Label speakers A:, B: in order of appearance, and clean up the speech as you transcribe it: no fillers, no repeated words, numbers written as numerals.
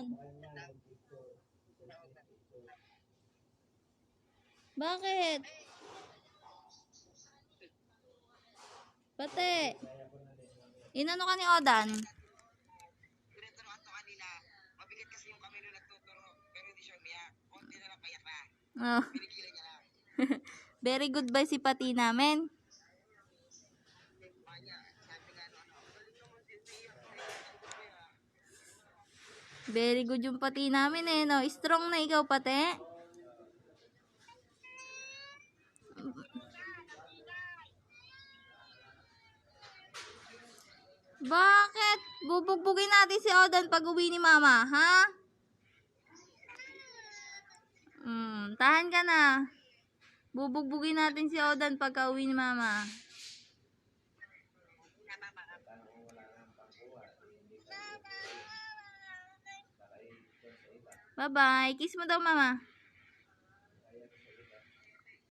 A: naman. Bakit? Pati. Inano ka ni Odan?
B: Tinuturuan to kanina. Mabigat kasi yung kami nung nagtuturo. Pero hindi siya umiyak. Konti na lang payak na.
A: Oh.
B: Pinigilan niya lang.
A: Very good ba si Pati namin?
B: Sabi nga ano.
A: Very good yung Pati namin eh, no? Strong na ikaw, Pati. Bakit? Bubugbugin natin si Odan pag uwi ni Mama, ha? Tahan ka na. Bubugbugin natin si Odan pagka uwi ni Mama. Bye-bye. Kiss mo daw, Mama.